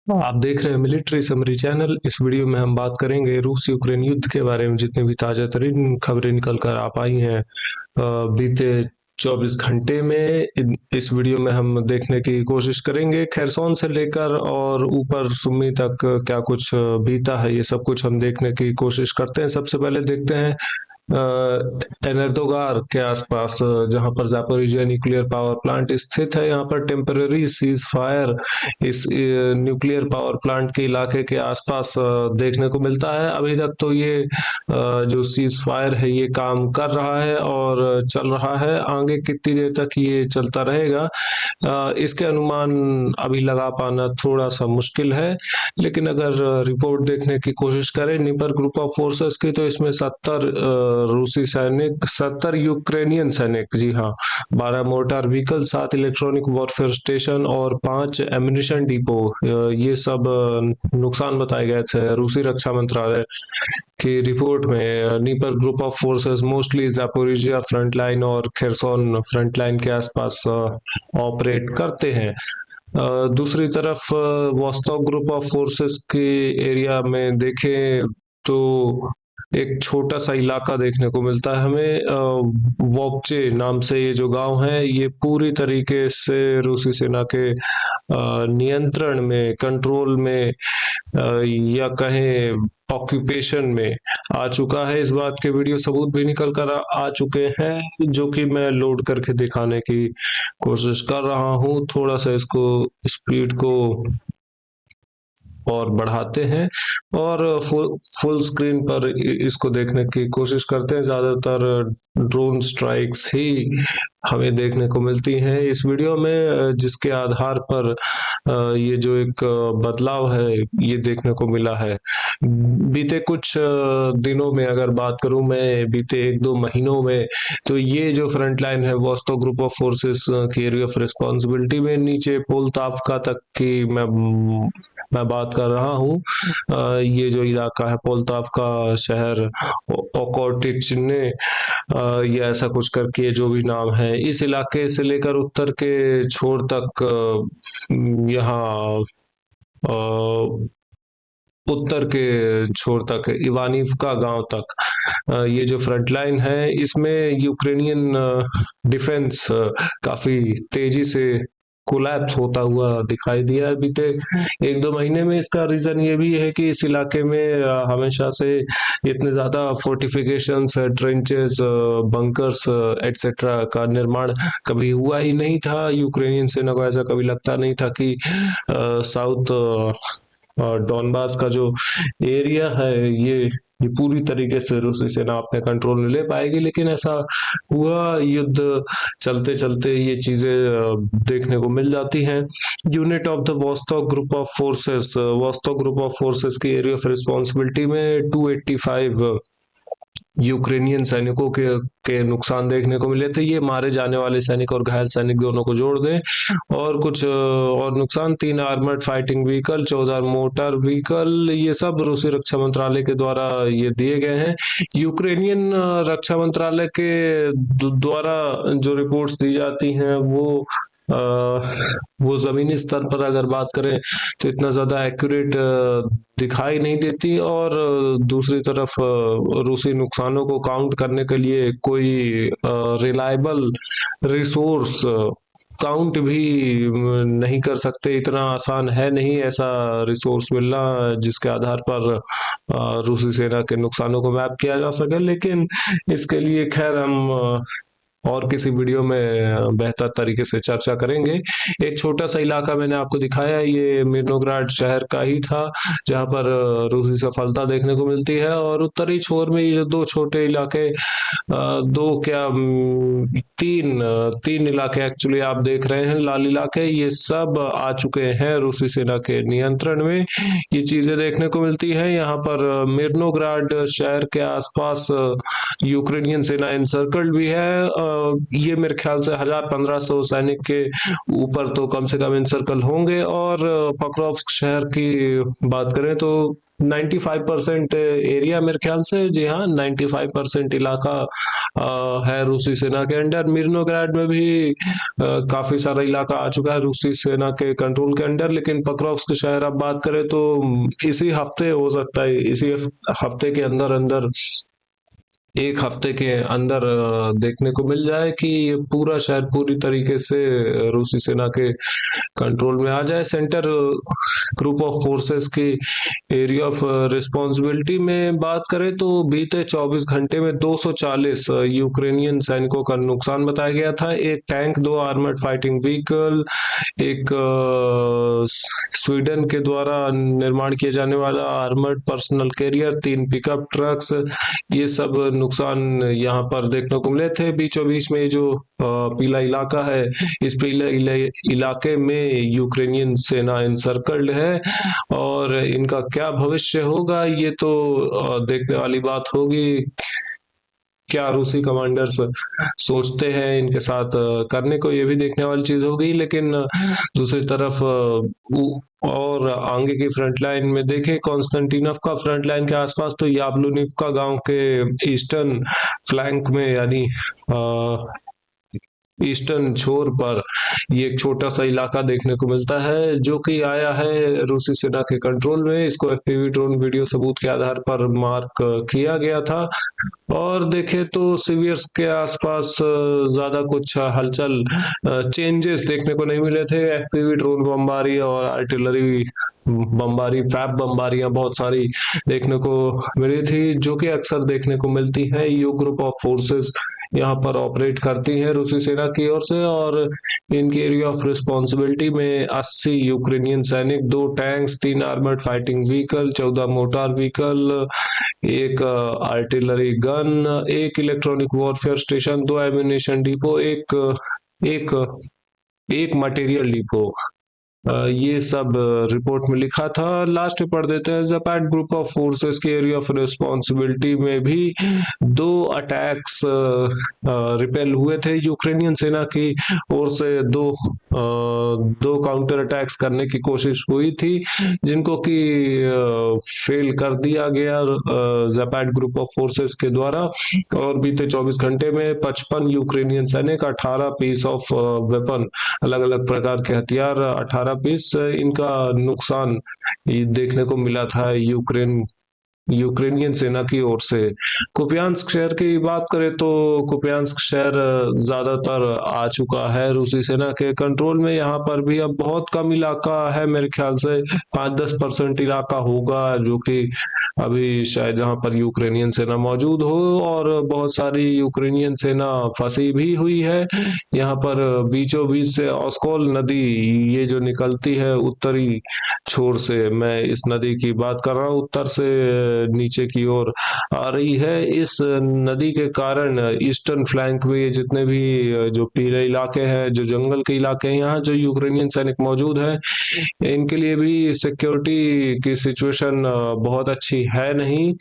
आप देख रहे हैं मिलिट्री समरी चैनल। इस वीडियो में हम बात करेंगे रूस यूक्रेन युद्ध के बारे में। जितनी भी ताजा तरीन खबरें निकल कर आ पाई हैं बीते 24 घंटे में, इस वीडियो में हम देखने की कोशिश करेंगे। खेरसौन से लेकर और ऊपर सुम्मी तक क्या कुछ बीता है, ये सब कुछ हम देखने की कोशिश करते हैं। सबसे पहले देखते हैं एनर्दोगार के आसपास, जहां पर जापोरिजिया न्यूक्लियर पावर प्लांट स्थित है। यहाँ पर टेम्पररी सीज फायर इस न्यूक्लियर पावर प्लांट के इलाके के आसपास देखने को मिलता है। अभी तक तो ये जो सीज फायर है ये काम कर रहा है और चल रहा है। आगे कितनी देर तक ये चलता रहेगा इसके अनुमान अभी लगा पाना थोड़ा सा मुश्किल है। लेकिन अगर रिपोर्ट देखने की कोशिश करें नीपर ग्रुप ऑफ फोर्सेस की, तो इसमें 70 रूसी सैनिक, 70 यूक्रेनियन सैनिक, जी हाँ, 12 mortar vehicle, 7 electronic warfare station और 5 एम्यूनिशन डिपो, ये सब नुकसान बताए गए थे रूसी रक्षा मंत्रालय की रिपोर्ट में। Dnieper group of forces mostly Zaporizhzhia front line और खेरसोन फ्रंट लाइन के आसपास ऑपरेट करते हैं। दूसरी तरफ वॉस्टॉक ग्रुप ऑफ फोर्सेस के एरिया में देखें तो एक छोटा सा इलाका देखने को मिलता है हमें। वोपचे नाम से ये जो गांव है, ये पूरी तरीके से रूसी सेना के नियंत्रण में, कंट्रोल में, या कहें ऑक्यूपेशन में आ चुका है। इस बात के वीडियो सबूत भी निकल कर आ चुके हैं, जो कि मैं लोड करके दिखाने की कोशिश कर रहा हूँ। थोड़ा सा इसको स्पीड को और बढ़ाते हैं और फुल स्क्रीन पर इसको देखने की कोशिश करते हैं। ज्यादातर ड्रोन स्ट्राइक्स ही हमें देखने को मिलती हैं इस वीडियो में, जिसके आधार पर ये जो एक बदलाव है ये देखने को मिला है। बीते कुछ दिनों में अगर बात करूं मैं, बीते 1-2 महीनों में, तो ये जो फ्रंट लाइन है वोस्टो ग्रुप ऑफ फोर्सेस की एरिया ऑफ रिस्पॉन्सिबिलिटी में नीचे पोलतावका तक की मैं बात कर रहा हूँ। ये जो इलाका है पोलतावका शहर, ओकोटिचने, या ऐसा कुछ करके जो भी नाम है, इस इलाके से लेकर उत्तर के छोर तक, यहाँ उत्तर के छोर तक, इवानिवका गांव तक, ये जो फ्रंट लाइन है इसमें यूक्रेनियन डिफेंस काफी तेजी से कोलैप्स होता हुआ दिखाई दिया है बीते 1-2 महीने में। इसका रीजन ये भी है कि इस इलाके में हमेशा से इतने ज्यादा फोर्टिफिकेशंस, ट्रेंचेस, बंकर्स एटसेट्रा का निर्माण कभी हुआ ही नहीं था। यूक्रेनियन सेना को ऐसा कभी लगता नहीं था कि साउथ डॉनबास का जो एरिया है ये पूरी तरीके से रूसी सेना अपने कंट्रोल में ले पाएगी। लेकिन ऐसा हुआ, युद्ध चलते चलते ये चीजें देखने को मिल जाती हैं। Unit of the Vostok group of forces, Vostok group of forces की एरिया ऑफ रिस्पॉन्सिबिलिटी में 285 यूक्रेनियन सैनिकों के नुकसान देखने को मिले थे। ये मारे जाने वाले सैनिक और घायल सैनिक दोनों को जोड़ दें। और कुछ और नुकसान, 3 armoured fighting vehicle, 14 motor vehicle, ये सब रूसी रक्षा मंत्रालय के द्वारा ये दिए गए हैं। यूक्रेनियन रक्षा मंत्रालय के द्वारा जो रिपोर्ट्स दी जाती हैं वो जमीनी स्तर पर अगर बात करें तो इतना ज्यादा एक्यूरेट दिखाई नहीं देती। और दूसरी तरफ रूसी नुकसानों को काउंट करने के लिए कोई रिलायबल रिसोर्स काउंट भी नहीं कर सकते। इतना आसान है नहीं ऐसा रिसोर्स मिलना जिसके आधार पर रूसी सेना के नुकसानों को मैप किया जा सके। लेकिन इसके लिए खैर हम और किसी वीडियो में बेहतर तरीके से चर्चा करेंगे। एक छोटा सा इलाका मैंने आपको दिखाया, ये मिर्नोग्राड शहर का ही था, जहां पर रूसी सफलता देखने को मिलती है। और उत्तरी छोर में ये जो 2 छोटे इलाके, दो क्या, तीन इलाके एक्चुअली आप देख रहे हैं, लाल इलाके, ये सब आ चुके हैं रूसी सेना के नियंत्रण में। ये चीजें देखने को मिलती है। यहाँ पर मिर्नोग्राड शहर के आसपास यूक्रेनियन सेना एनसर्कल्ड भी है। ये मेरे ख्याल से 1000-1500 सैनिक के ऊपर तो कम से कम इनसर्कल होंगे। और पॉक्रोव्स्क शहर की बात करें तो 95% एरिया मेरे ख्याल से, जी हाँ, 95% इलाका है रूसी सेना के अंडर। मिर्नोग्राड में भी काफी सारा इलाका आ चुका है रूसी सेना के कंट्रोल के अंडर। लेकिन पॉक्रोव्स्क शहर अब बात करें तो इसी हफ्ते हो सकता है, इसी हफ्ते के अंदर अंदर, एक हफ्ते के अंदर देखने को मिल जाए कि ये पूरा शहर पूरी तरीके से रूसी सेना के कंट्रोल में आ जाए। सेंटर ग्रुप ऑफ फोर्सेस की एरिया ऑफ रिस्पॉन्सिबिलिटी में बात करें तो बीते 24 घंटे में 240 यूक्रेनियन सैनिकों का नुकसान बताया गया था। एक टैंक, 2 आर्मर्ड फाइटिंग व्हीकल, एक स्वीडन के द्वारा निर्माण किया जाने वाला armoured personnel carrier, 3 pickup trucks, ये सब नुकसान यहाँ पर देखने को मिले थे। बीचों बीच में जो पीला इलाका है, इस पीले इलाके में यूक्रेनियन सेना एनसर्कल्ड है। और इनका क्या भविष्य होगा ये तो देखने वाली बात होगी। क्या रूसी कमांडर्स सोचते हैं इनके साथ करने को, ये भी देखने वाली चीज होगी। लेकिन दूसरी तरफ और आगे की फ्रंट लाइन में देखें, कॉन्स्टेंटिनोव का फ्रंट लाइन के आसपास तो याब्लुनिवका गांव के ईस्टर्न फ्लैंक में, यानी ईस्टर्न छोर पर ये एक छोटा सा इलाका देखने को मिलता है जो कि आया है रूसी सेना के कंट्रोल में। इसको एफपीवी ड्रोन वीडियो सबूत के आधार पर मार्क किया गया था। और देखें तो सिवियर्स के आसपास ज्यादा कुछ हलचल, चेंजेस देखने को नहीं मिले थे। एफपीवी ड्रोन बमबारी और आर्टिलरी बमबारी, फैब बमबारियां बहुत सारी देखने को मिली थी, जो कि अक्सर देखने को मिलती है। यू ग्रुप ऑफ फोर्सेस यहाँ पर ऑपरेट करती है रूसी सेना की ओर से। और इनकी एरिया ऑफ रिस्पॉन्सिबिलिटी में 80 यूक्रेनियन सैनिक, 2 tanks, 3 armoured fighting vehicle, 14 motor vehicle, एक आर्टिलरी गन, एक electronic warfare station, 2 ammunition depot, एक मटेरियल डिपो, ये सब रिपोर्ट में लिखा था। लास्ट में पढ़ देते हैं। ज़पैड ग्रुप ऑफ फोर्सेस के एरिया ऑफ रिस्पॉन्सिबिलिटी में भी 2 अटैक्स रिपेल हुए थे यूक्रेनियन सेना की ओर से। 2 काउंटर अटैक्स करने की कोशिश हुई थी, जिनको कि फेल कर दिया गया ज़पैड ग्रुप ऑफ फोर्सेस के द्वारा। और बीते 24 घंटे में 55 यूक्रेनियन सैनिक, 18 पीस ऑफ वेपन, अलग अलग प्रकार के हथियार, 18 पीस, इनका नुकसान ये देखने को मिला था यूक्रेनियन सेना की ओर से। कुपियांस्क शहर की बात करें तो कुपियांस्क शहर ज्यादातर आ चुका है रूसी सेना के कंट्रोल में। यहाँ पर भी अब बहुत कम इलाका है, मेरे ख्याल से 5-10% इलाका होगा जो कि अभी शायद जहाँ पर यूक्रेनियन सेना मौजूद हो। और बहुत सारी यूक्रेनियन सेना फंसी भी हुई है यहाँ पर। बीचों बीच से ऑस्कोल नदी, ये जो निकलती है उत्तरी छोर से, मैं इस नदी की बात कर रहा हूँ, उत्तर से नीचे की ओर आ रही है। इस नदी के कारण ईस्टर्न फ्लैंक में जितने भी जो पीले इलाके हैं, जो जंगल के इलाके हैं, यहाँ जो यूक्रेनियन सैनिक मौजूद है, इनके लिए भी सिक्योरिटी की सिचुएशन बहुत अच्छी है नहीं।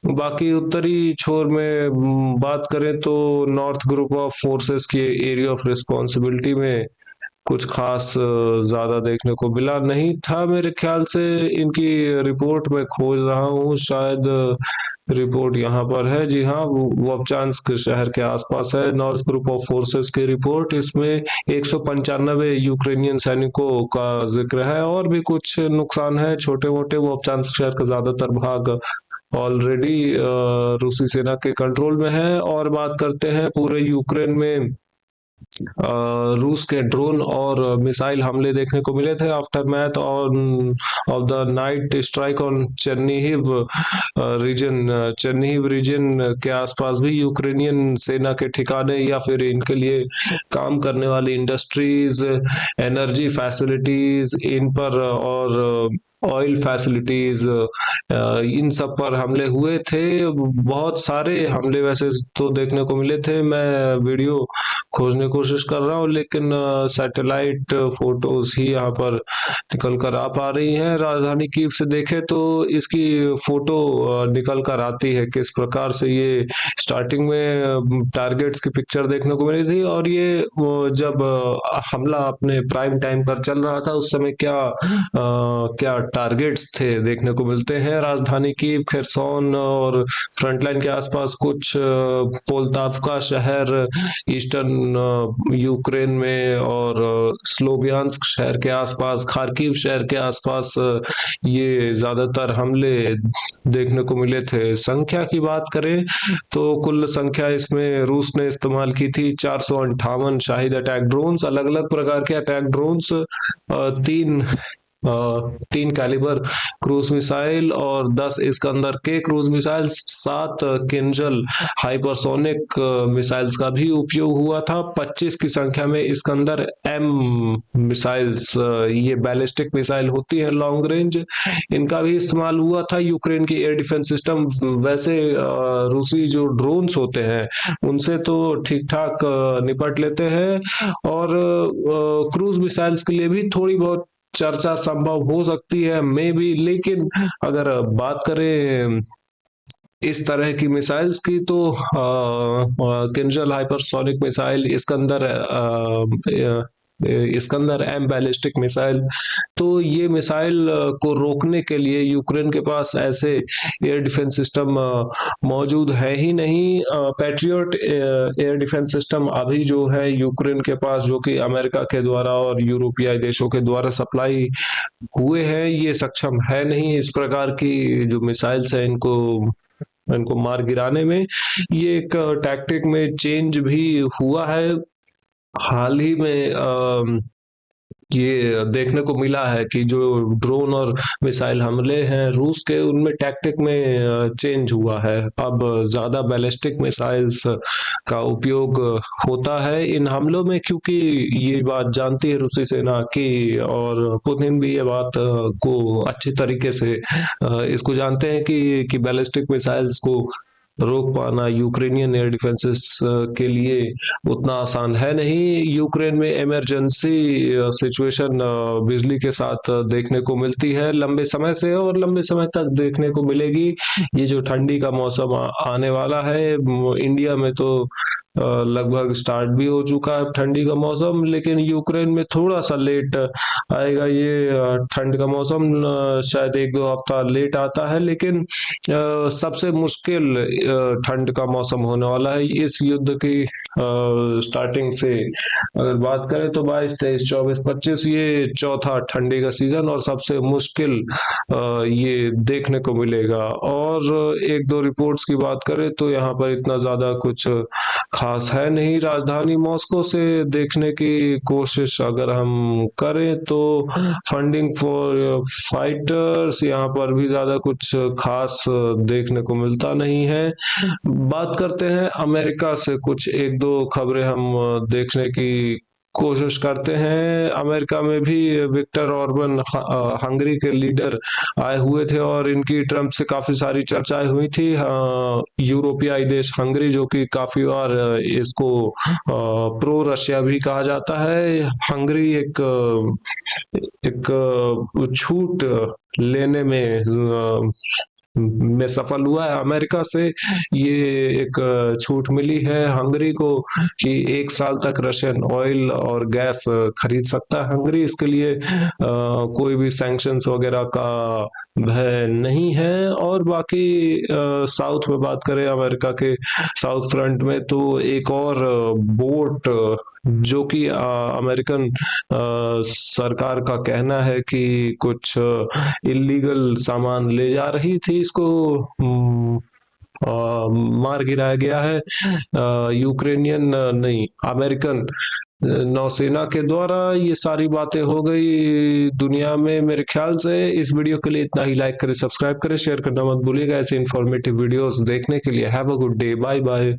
बाकी उत्तरी छोर में बात करें तो नॉर्थ ग्रुप ऑफ फोर्सेस के एरिया ऑफ रिस्पॉन्सिबिलिटी में कुछ खास ज्यादा देखने को मिला नहीं था मेरे ख्याल से। इनकी रिपोर्ट में खोज रहा हूँ, शायद रिपोर्ट यहाँ पर है, जी हाँ, वोवचांस्क शहर के आसपास है नॉर्थ ग्रुप ऑफ फोर्सेस की रिपोर्ट। इसमें 195 यूक्रेनियन सैनिकों का जिक्र है। और भी कुछ नुकसान है छोटे मोटे। वोवचांस्क शहर का ज्यादातर भाग ऑलरेडी रूसी सेना के कंट्रोल में है। और बात करते हैं पूरे यूक्रेन में रूस के ड्रोन और मिसाइल हमले देखने को मिले थे aftermath of the night strike on Chernihiv region के आसपास भी यूक्रेनियन सेना के ठिकाने या फिर इनके लिए काम करने वाली इंडस्ट्रीज, एनर्जी फैसिलिटीज, इन पर ऑयल फैसिलिटीज, इन सब पर हमले हुए थे। बहुत सारे हमले वैसे तो देखने को मिले थे, मैं वीडियो खोजने की कोशिश कर रहा हूँ, लेकिन सैटेलाइट फोटोज ही यहाँ पर निकल कर आ पा रही हैं। राजधानी कीव से देखें तो इसकी फोटो निकल कर आती है, किस प्रकार से ये स्टार्टिंग में टारगेट्स की पिक्चर देखने को मिली थी, और ये जब हमला अपने प्राइम टाइम पर चल रहा था उस समय क्या टारगेट्स थे देखने को मिलते हैं। राजधानी कीव, खेरसोन और फ्रंटलाइन के आसपास कुछ, पोलतावका शहर ईस्टर्न यूक्रेन में, और स्लोवियांस्क शहर के आसपास, खार्किव शहर के आसपास ये ज्यादातर हमले देखने को मिले थे। संख्या की बात करें तो कुल संख्या इसमें रूस ने इस्तेमाल की थी 458 शाहिद अटैक ड्रोन्स, अलग अलग प्रकार के अटैक ड्रोन्स, तीन 3 कैलिबर क्रूज मिसाइल और 10 इस्कंदर के cruise missile, 7 Kinjal hypersonic missiles का भी उपयोग हुआ था। 25 की संख्या में इस्कंदर एम मिसाइल्स, ये बैलिस्टिक मिसाइल होती है लॉन्ग रेंज, इनका भी इस्तेमाल हुआ था। यूक्रेन की एयर डिफेंस सिस्टम वैसे रूसी जो ड्रोन्स होते हैं उनसे तो ठीक ठाक निपट लेते हैं, और क्रूज मिसाइल्स के लिए भी थोड़ी बहुत चर्चा संभव हो सकती है, मे बी। लेकिन अगर बात करें इस तरह की मिसाइल्स की तो Kinjal hypersonic missile, Iskander M ballistic missile, तो ये मिसाइल को रोकने के लिए यूक्रेन के पास ऐसे एयर डिफेंस सिस्टम मौजूद है ही नहीं। पैट्रियट एयर डिफेंस सिस्टम अभी जो है यूक्रेन के पास, जो कि अमेरिका के द्वारा और यूरोपीय देशों के द्वारा सप्लाई हुए हैं, ये सक्षम है नहीं इस प्रकार की जो मिसाइल्स हैं इनको मार गिराने में। ये एक टैक्टिक में चेंज भी हुआ है हाल ही में। ये देखने को मिला है कि जो ड्रोन और मिसाइल हमले हैं रूस के, उनमें टैक्टिक में चेंज हुआ है। अब ज्यादा बैलिस्टिक मिसाइल्स का उपयोग होता है इन हमलों में, क्योंकि ये बात जानती है रूसी सेना की, और पुतिन भी ये बात को अच्छे तरीके से इसको जानते हैं कि बैलिस्टिक मिसाइल्स को रोक पाना यूक्रेनियन एयर डिफेंसेस के लिए उतना आसान है नहीं। यूक्रेन में इमरजेंसी सिचुएशन बिजली के साथ देखने को मिलती है लंबे समय से, और लंबे समय तक देखने को मिलेगी। ये जो ठंडी का मौसम आने वाला है, इंडिया में तो लगभग स्टार्ट भी हो चुका है ठंडी का मौसम, लेकिन यूक्रेन में थोड़ा सा लेट आएगा ये ठंड का मौसम, शायद 1-2 हफ्ता लेट आता है। लेकिन सबसे मुश्किल ठंड का मौसम होने वाला है इस युद्ध की स्टार्टिंग से। अगर बात करें तो 22, 23, 24, 25 ये चौथा ठंडी का सीजन, और सबसे मुश्किल ये देखने को मिलेगा। और 1-2 रिपोर्ट्स की बात करें तो यहाँ पर इतना ज्यादा कुछ खास है नहीं। राजधानी मॉस्को से देखने की कोशिश अगर हम करें तो फंडिंग फॉर फाइटर्स, यहाँ पर भी ज्यादा कुछ खास देखने को मिलता नहीं है। बात करते हैं अमेरिका से, कुछ 1-2 खबरें हम देखने की कोशिश करते हैं। अमेरिका में भी विक्टर ऑर्बन, हंगरी के लीडर, आए हुए थे, और इनकी ट्रम्प से काफी सारी चर्चाएं हुई थी। यूरोपीय देश हंगरी, जो कि काफी बार इसको प्रो रशिया भी कहा जाता है, हंगरी एक छूट लेने में सफल हुआ है अमेरिका से। ये एक छूट मिली है हंगरी को कि 1 साल तक रशियन ऑयल और गैस खरीद सकता है हंगरी। इसके लिए कोई भी सैंक्शंस वगैरह का भय नहीं है। और बाकी साउथ में बात करें, अमेरिका के साउथ फ्रंट में तो एक और बोट, जो कि अमेरिकन सरकार का कहना है कि कुछ इलीगल सामान ले जा रही थी, इसको मार गिराया गया है यूक्रेनियन नहीं, अमेरिकन नौसेना के द्वारा। ये सारी बातें हो गई दुनिया में मेरे ख्याल से। इस वीडियो के लिए इतना ही। लाइक करें, सब्सक्राइब करें, शेयर करना मत भूलिएगा। ऐसे इंफॉर्मेटिव वीडियोस देखने के लिए have a good day, bye bye.